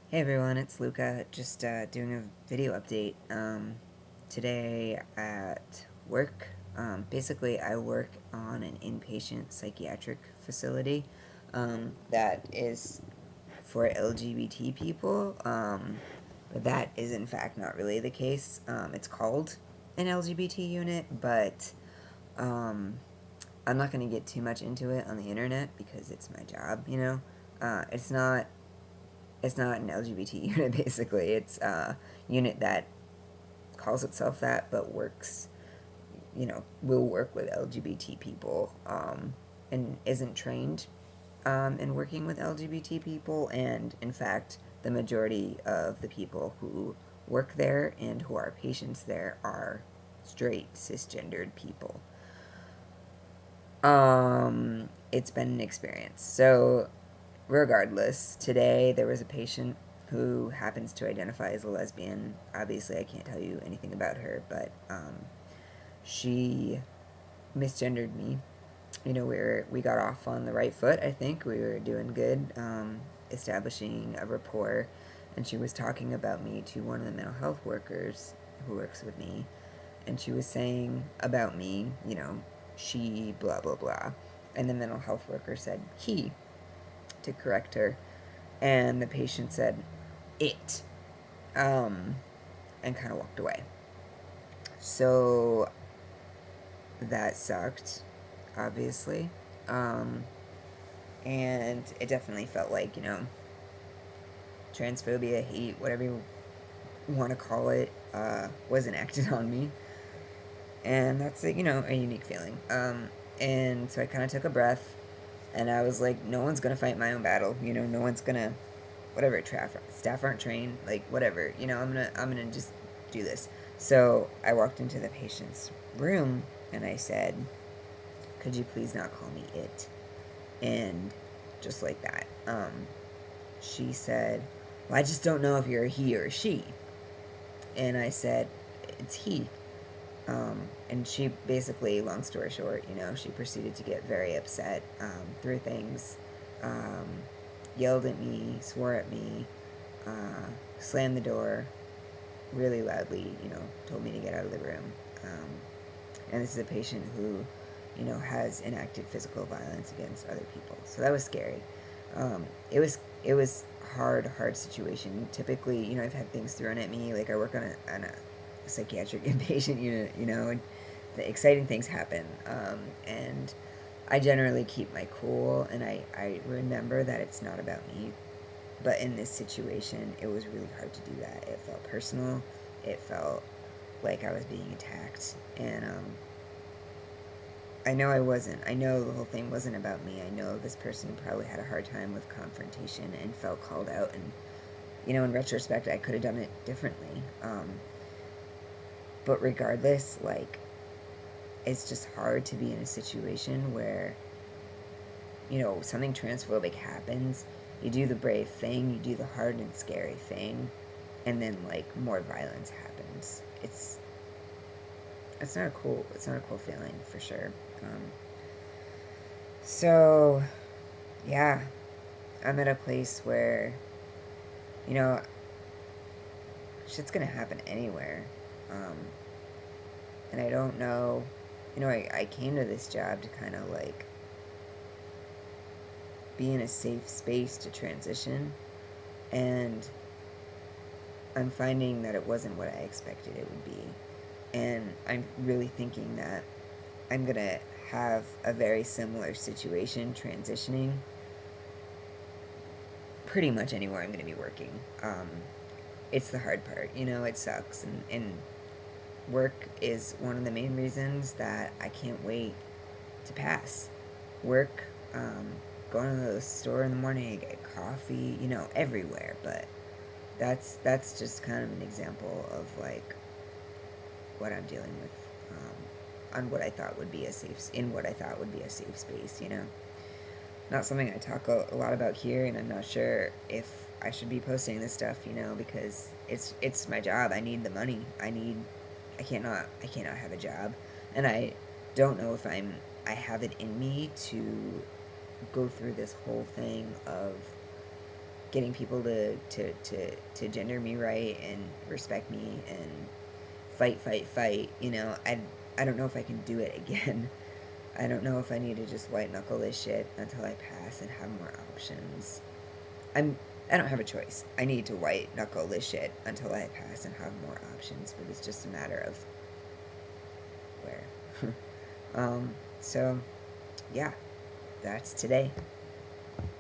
Hey everyone, it's Luca, just doing a video update. Today at work, basically I work on an inpatient psychiatric facility that is for LGBT people, but that is in fact not really the case. It's called an LGBT unit, but um, I'm not going to get too much into it on the internet because it's my job, you know? It's not an LGBT unit, basically. It's a unit that calls itself that, but works, will work with LGBT people, and isn't trained in working with LGBT people. And in fact, the majority of the people who work there and who are patients there are straight, cisgendered people. It's been an experience. So, regardless, today there was a patient who happens to identify as a lesbian. Obviously, I can't tell you anything about her, but she misgendered me. We got off on the right foot. I think we were doing good, establishing a rapport, and she was talking about me to one of the mental health workers who works with me, and she was saying about me, she blah blah blah, and the mental health worker said he to correct her, and the patient said it, and kind of walked away. So that sucked, obviously. Um, and it definitely felt like, transphobia, hate, whatever you want to call it, was enacted on me. And that's, a unique feeling. And so I kind of took a breath, and I was like, no one's going to fight my own battle. No one's going to, whatever, staff aren't trained, like, whatever. I'm gonna just do this. So I walked into the patient's room, and I said, could you please not call me it? And just like that, she said, well, I just don't know if you're a he or a she. And I said, it's he. And she basically, long story short, she proceeded to get very upset, threw things, um, yelled at me, swore at me, slammed the door really loudly, told me to get out of the room. And this is a patient who, has enacted physical violence against other people. So that was scary. It was hard situation. Typically, I've had things thrown at me. Like I work on a psychiatric inpatient unit, and the exciting things happen. And I generally keep my cool, and I remember that it's not about me. But in this situation, it was really hard to do that. It felt personal. It felt like I was being attacked. And I know I wasn't. I know the whole thing wasn't about me. I know this person probably had a hard time with confrontation and felt called out. And, in retrospect, I could have done it differently. But regardless, like, it's just hard to be in a situation where, something transphobic happens. You do the brave thing, you do the hard and scary thing, and then, like, more violence happens. It's not a cool feeling, for sure. So, yeah, I'm at a place where, you know, shit's gonna happen anywhere. Um, and I don't know, I came to this job to kind of like be in a safe space to transition, and I'm finding that it wasn't what I expected it would be. And I'm really thinking that I'm gonna have a very similar situation transitioning pretty much anywhere I'm gonna be working. It's the hard part, it sucks. And work is one of the main reasons that I can't wait to pass. Work, going to the store in the morning, get coffee, everywhere. But that's just kind of an example of like what I'm dealing with, on what I thought would be a safe space. Not something I talk a lot about here, and I'm not sure if I should be posting this stuff, because it's my job. I need the money. I cannot have a job, and I don't know if I have it in me to go through this whole thing of getting people to gender me right and respect me and fight, you know, I don't know if I can do it again. I don't know if I need to just white knuckle this shit until I pass and have more options. I don't have a choice. I need to white knuckle this shit until I pass and have more options, but it's just a matter of where. So, yeah, that's today.